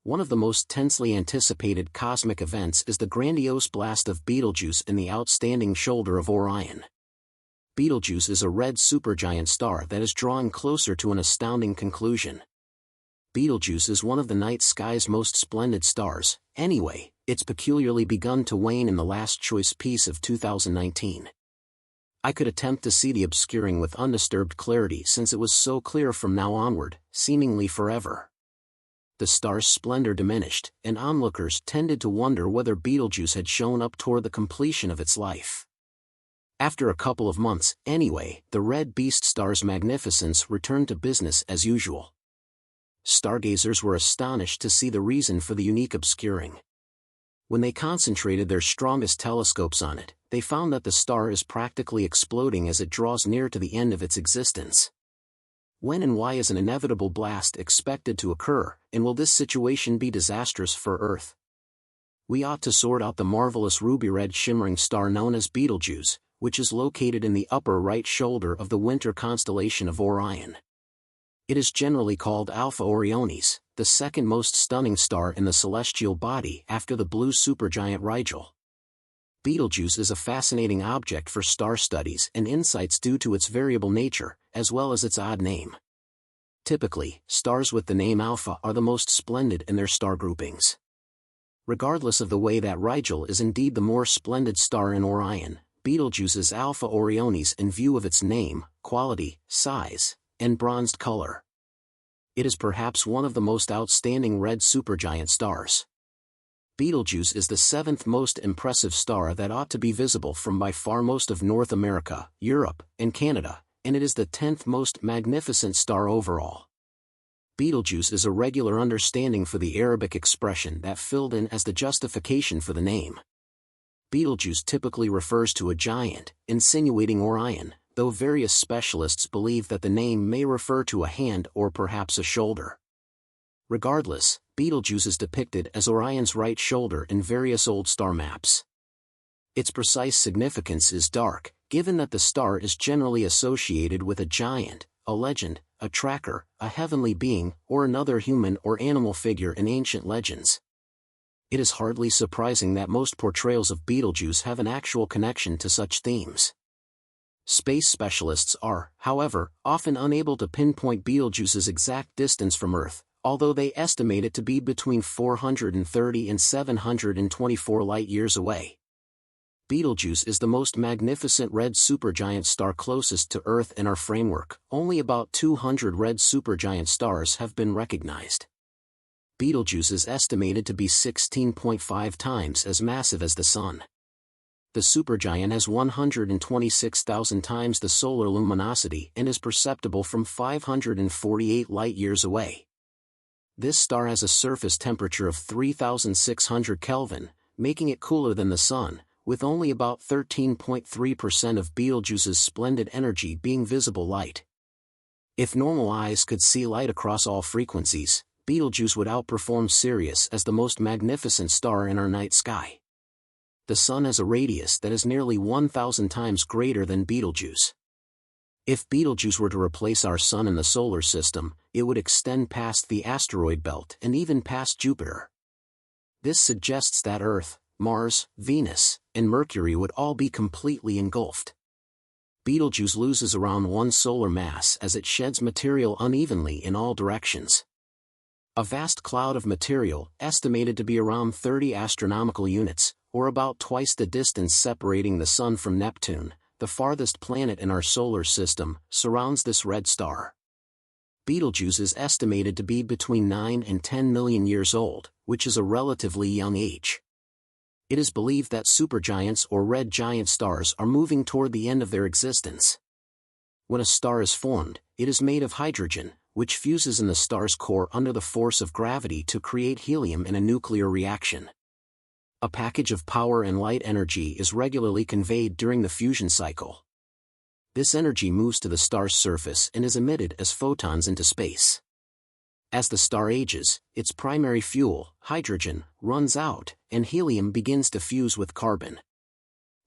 One of the most tensely anticipated cosmic events is the grandiose blast of Betelgeuse in the outstanding shoulder of Orion. Betelgeuse is a red supergiant star that is drawing closer to an astounding conclusion. Betelgeuse is one of the night sky's most splendid stars. Anyway, it's peculiarly begun to wane in the last choice piece of 2019. I could attempt to see the obscuring with undisturbed clarity since it was so clear from now onward, seemingly forever. The star's splendor diminished, and onlookers tended to wonder whether Betelgeuse had shown up toward the completion of its life. After a couple of months, anyway, the red beast star's magnificence returned to business as usual. Stargazers were astonished to see the reason for the unique obscuring. When they concentrated their strongest telescopes on it, they found that the star is practically exploding as it draws near to the end of its existence. When and why is an inevitable blast expected to occur, and will this situation be disastrous for Earth? We ought to sort out the marvelous ruby-red shimmering star known as Betelgeuse, which is located in the upper right shoulder of the winter constellation of Orion. It is generally called Alpha Orionis, the second most stunning star in the celestial body after the blue supergiant Rigel. Betelgeuse is a fascinating object for star studies and insights due to its variable nature, as well as its odd name. Typically, stars with the name Alpha are the most splendid in their star groupings. Regardless of the way that Rigel is indeed the more splendid star in Orion, Betelgeuse is Alpha Orionis in view of its name, quality, size, and bronzed color. It is perhaps one of the most outstanding red supergiant stars. Betelgeuse is the seventh most impressive star that ought to be visible from by far most of North America, Europe, and Canada, and it is the 10th most magnificent star overall. Betelgeuse is a regular understanding for the Arabic expression that filled in as the justification for the name. Betelgeuse typically refers to a giant, insinuating Orion, though various specialists believe that the name may refer to a hand or perhaps a shoulder. Regardless, Betelgeuse is depicted as Orion's right shoulder in various old star maps. Its precise significance is dark, given that the star is generally associated with a giant, a legend, a tracker, a heavenly being, or another human or animal figure in ancient legends. It is hardly surprising that most portrayals of Betelgeuse have an actual connection to such themes. Space specialists are, however, often unable to pinpoint Betelgeuse's exact distance from Earth, although they estimate it to be between 430 and 724 light-years away. Betelgeuse is the most magnificent red supergiant star closest to Earth in our framework. Only about 200 red supergiant stars have been recognized. Betelgeuse is estimated to be 16.5 times as massive as the Sun. The supergiant has 126,000 times the solar luminosity and is perceptible from 548 light-years away. This star has a surface temperature of 3,600 Kelvin, making it cooler than the Sun, with only about 13.3% of Betelgeuse's splendid energy being visible light. If normal eyes could see light across all frequencies, Betelgeuse would outperform Sirius as the most magnificent star in our night sky. The Sun has a radius that is nearly 1,000 times greater than Betelgeuse. If Betelgeuse were to replace our Sun in the solar system, it would extend past the asteroid belt and even past Jupiter. This suggests that Earth, Mars, Venus, and Mercury would all be completely engulfed. Betelgeuse loses around one solar mass as it sheds material unevenly in all directions. A vast cloud of material, estimated to be around 30 astronomical units, or about twice the distance separating the Sun from Neptune, the farthest planet in our solar system, surrounds this red star. Betelgeuse is estimated to be between 9 and 10 million years old, which is a relatively young age. It is believed that supergiants or red giant stars are moving toward the end of their existence. When a star is formed, it is made of hydrogen, which fuses in the star's core under the force of gravity to create helium in a nuclear reaction. A package of power and light energy is regularly conveyed during the fusion cycle. This energy moves to the star's surface and is emitted as photons into space. As the star ages, its primary fuel, hydrogen, runs out, and helium begins to fuse with carbon.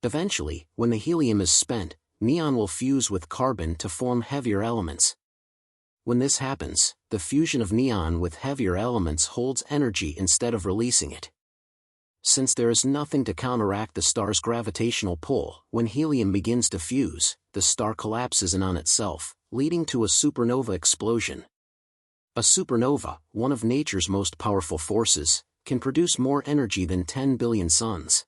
Eventually, when the helium is spent, neon will fuse with carbon to form heavier elements. When this happens, the the fusion of neon with heavier elements holds energy instead of releasing it. Since there is nothing to counteract the star's gravitational pull, when helium begins to fuse, the star collapses in on itself, leading to a supernova explosion. A supernova, one of nature's most powerful forces, can produce more energy than 10 billion suns.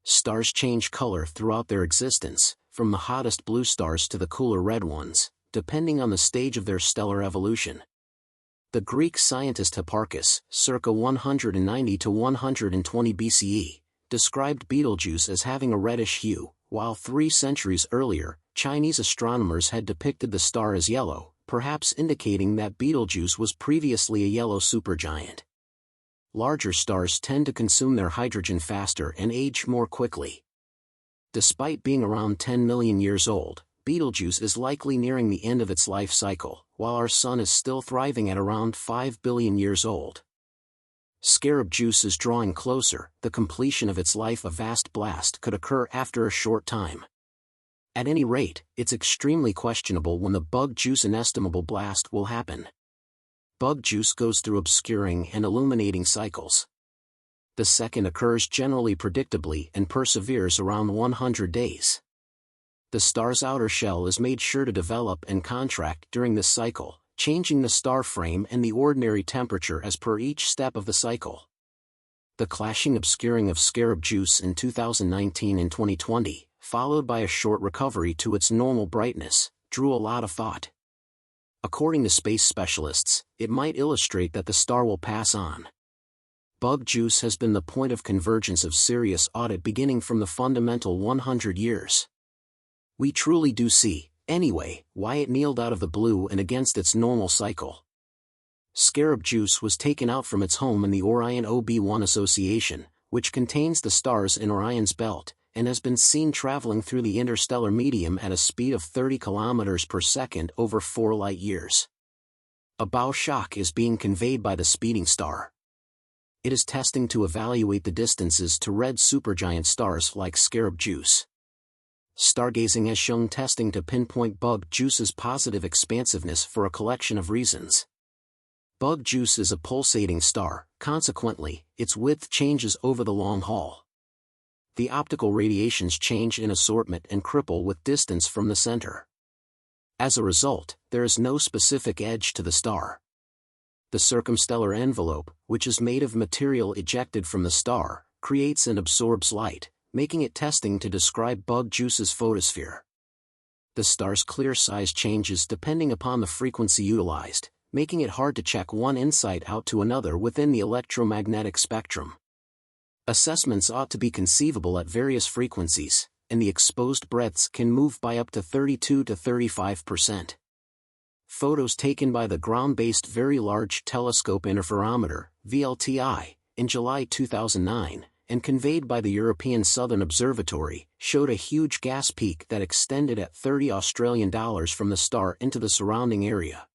Stars change color throughout their existence, from the hottest blue stars to the cooler red ones, depending on the stage of their stellar evolution. The Greek scientist Hipparchus, circa 190 to 120 BCE, described Betelgeuse as having a reddish hue, while 3 centuries earlier, Chinese astronomers had depicted the star as yellow, perhaps indicating that Betelgeuse was previously a yellow supergiant. Larger stars tend to consume their hydrogen faster and age more quickly. Despite being around 10 million years old, Betelgeuse is likely nearing the end of its life cycle, while our Sun is still thriving at around 5 billion years old. Scarabjuice is drawing closer. The completion of its life, a vast blast, could occur after a short time. At any rate, it's extremely questionable when the bug juice inestimable blast will happen. Bug juice goes through obscuring and illuminating cycles. The second occurs generally predictably and perseveres around 100 days. The star's outer shell is made sure to develop and contract during this cycle, changing the star frame and the ordinary temperature as per each step of the cycle. The clashing obscuring of Scarabjuice in 2019 and 2020, followed by a short recovery to its normal brightness, drew a lot of thought. According to space specialists, it might illustrate that the star will pass on. Bug juice has been the point of convergence of serious audit beginning from the fundamental 100 years. We truly do see, anyway, why it kneeled out of the blue and against its normal cycle. Scarabjuice was taken out from its home in the Orion OB1 association, which contains the stars in Orion's belt, and has been seen traveling through the interstellar medium at a speed of 30 km per second over 4 light-years. A bow shock is being conveyed by the speeding star. It is testing to evaluate the distances to red supergiant stars like Scarabjuice. Stargazing has shown testing to pinpoint bug juice's positive expansiveness for a collection of reasons. Bug juice is a pulsating star, consequently, its width changes over the long haul. The optical radiations change in assortment and cripple with distance from the center. As a result, there is no specific edge to the star. The circumstellar envelope, which is made of material ejected from the star, creates and absorbs light, making it testing to describe bug juice's photosphere. The star's clear size changes depending upon the frequency utilized, making it hard to check one insight out to another within the electromagnetic spectrum. Assessments ought to be conceivable at various frequencies, and the exposed breadths can move by up to 32 to 35%. Photos taken by the ground-based Very Large Telescope Interferometer, VLTI, in July 2009, and conveyed by the European Southern Observatory, showed a huge gas peak that extended at $30 from the star into the surrounding area.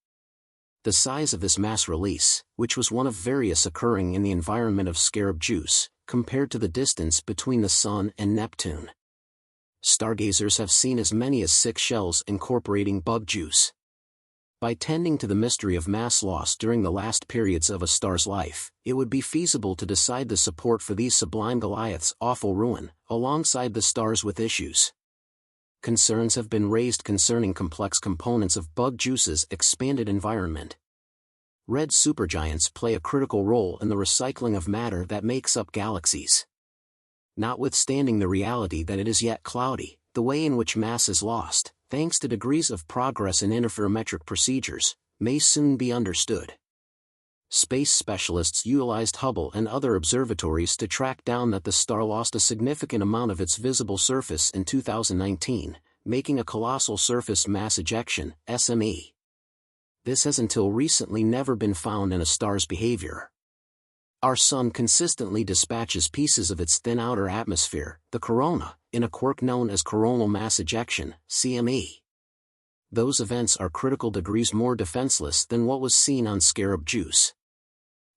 The size of this mass release, which was one of various occurring in the environment of Scarabjuice, compared to the distance between the Sun and Neptune. Stargazers have seen as many as 6 shells incorporating bug juice. By tending to the mystery of mass loss during the last periods of a star's life, it would be feasible to decide the support for these sublime Goliaths' awful ruin, alongside the stars with issues. Concerns have been raised concerning complex components of bug juice's expanded environment. Red supergiants play a critical role in the recycling of matter that makes up galaxies. Notwithstanding the reality that it is yet cloudy, the way in which mass is lost, thanks to degrees of progress in interferometric procedures, may soon be understood. Space specialists utilized Hubble and other observatories to track down that the star lost a significant amount of its visible surface in 2019, making a colossal surface mass ejection, SME. This has until recently never been found in a star's behavior. Our Sun consistently dispatches pieces of its thin outer atmosphere, the corona, in a quirk known as coronal mass ejection, CME. Those events are critical degrees more defenseless than what was seen on Scarabjuice.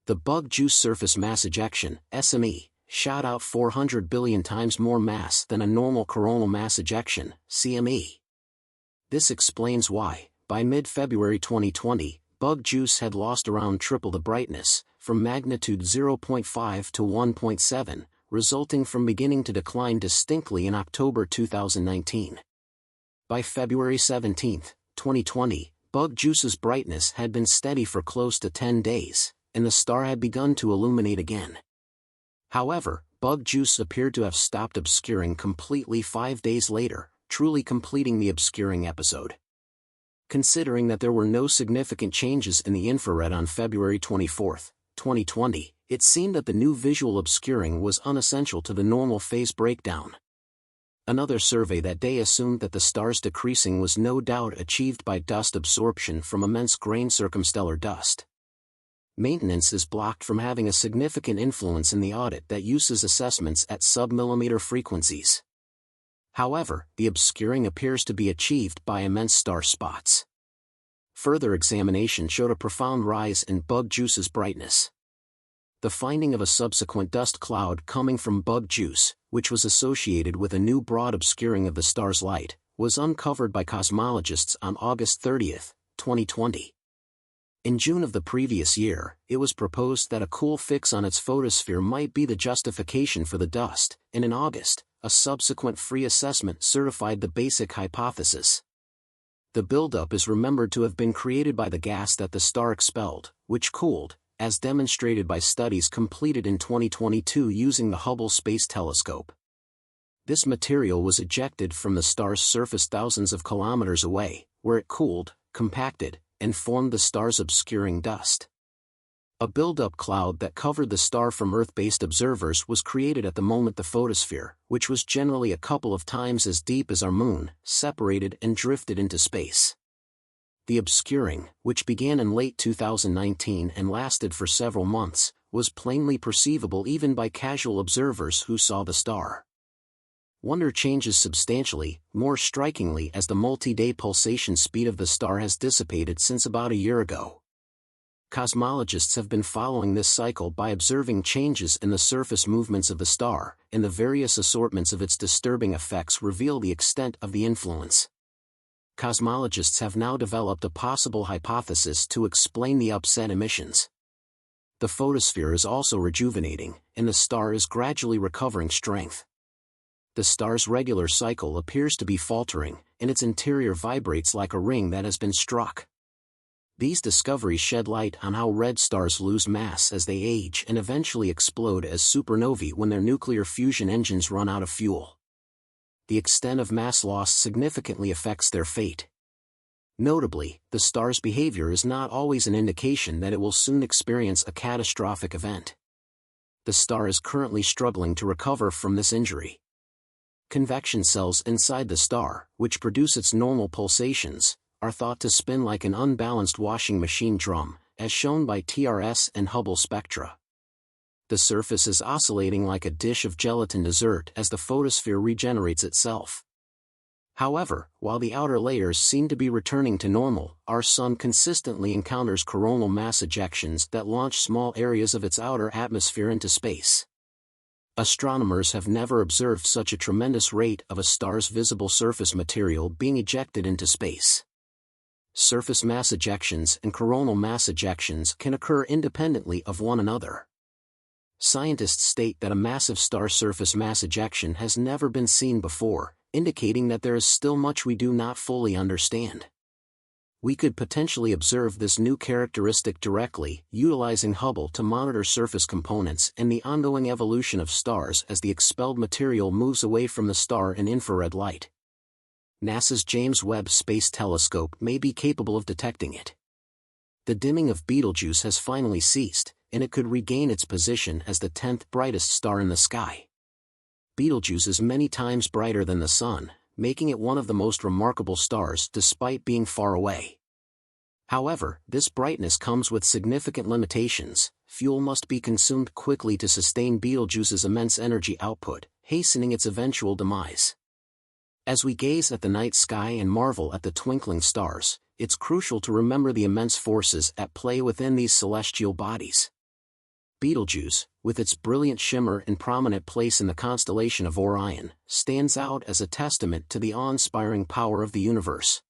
The bug juice surface mass ejection, SME, shot out 400 billion times more mass than a normal coronal mass ejection, CME. This explains why, by mid-February 2020, Betelgeuse had lost around triple the brightness, from magnitude 0.5 to 1.7, resulting from beginning to decline distinctly in October 2019. By February 17, 2020, Betelgeuse's brightness had been steady for close to 10 days, and the star had begun to illuminate again. However, Betelgeuse appeared to have stopped obscuring completely 5 days later, truly completing the obscuring episode. Considering that there were no significant changes in the infrared on February 24, 2020, it seemed that the new visual obscuring was unessential to the normal phase breakdown. Another survey that day assumed that the star's decreasing was no doubt achieved by dust absorption from immense grain circumstellar dust. Maintenance is blocked from having a significant influence in the audit that uses assessments at sub-millimeter frequencies. However, the obscuring appears to be achieved by immense star spots. Further examination showed a profound rise in Betelgeuse's brightness. The finding of a subsequent dust cloud coming from Betelgeuse, which was associated with a new broad obscuring of the star's light, was uncovered by cosmologists on August 30, 2020. In June of the previous year, it was proposed that a cool fix on its photosphere might be the justification for the dust, and in August, a subsequent free assessment certified the basic hypothesis. The buildup is remembered to have been created by the gas that the star expelled, which cooled, as demonstrated by studies completed in 2022 using the Hubble Space Telescope. This material was ejected from the star's surface thousands of kilometers away, where it cooled, compacted, and formed the star's obscuring dust. A buildup cloud that covered the star from Earth-based observers was created at the moment the photosphere, which was generally a couple of times as deep as our Moon, separated and drifted into space. The obscuring, which began in late 2019 and lasted for several months, was plainly perceivable even by casual observers who saw the star. Wonder changes substantially, more strikingly as the multi-day pulsation speed of the star has dissipated since about a year ago. Cosmologists have been following this cycle by observing changes in the surface movements of the star, and the various assortments of its disturbing effects reveal the extent of the influence. Cosmologists have now developed a possible hypothesis to explain the upset emissions. The photosphere is also rejuvenating, and the star is gradually recovering strength. The star's regular cycle appears to be faltering, and its interior vibrates like a ring that has been struck. These discoveries shed light on how red stars lose mass as they age and eventually explode as supernovae when their nuclear fusion engines run out of fuel. The extent of mass loss significantly affects their fate. Notably, the star's behavior is not always an indication that it will soon experience a catastrophic event. The star is currently struggling to recover from this injury. Convection cells inside the star, which produce its normal pulsations, are thought to spin like an unbalanced washing machine drum, as shown by TRS and Hubble spectra. The surface is oscillating like a dish of gelatin dessert as the photosphere regenerates itself. However, while the outer layers seem to be returning to normal, our Sun consistently encounters coronal mass ejections that launch small areas of its outer atmosphere into space. Astronomers have never observed such a tremendous rate of a star's visible surface material being ejected into space. Surface mass ejections and coronal mass ejections can occur independently of one another. Scientists state that a massive star surface mass ejection has never been seen before, indicating that there is still much we do not fully understand. We could potentially observe this new characteristic directly, utilizing Hubble to monitor surface components and the ongoing evolution of stars as the expelled material moves away from the star in infrared light. NASA's James Webb Space Telescope may be capable of detecting it. The dimming of Betelgeuse has finally ceased, and it could regain its position as the 10th brightest star in the sky. Betelgeuse is many times brighter than the Sun, making it one of the most remarkable stars despite being far away. However, this brightness comes with significant limitations. Fuel must be consumed quickly to sustain Betelgeuse's immense energy output, hastening its eventual demise. As we gaze at the night sky and marvel at the twinkling stars, it's crucial to remember the immense forces at play within these celestial bodies. Betelgeuse, with its brilliant shimmer and prominent place in the constellation of Orion, stands out as a testament to the awe-inspiring power of the universe.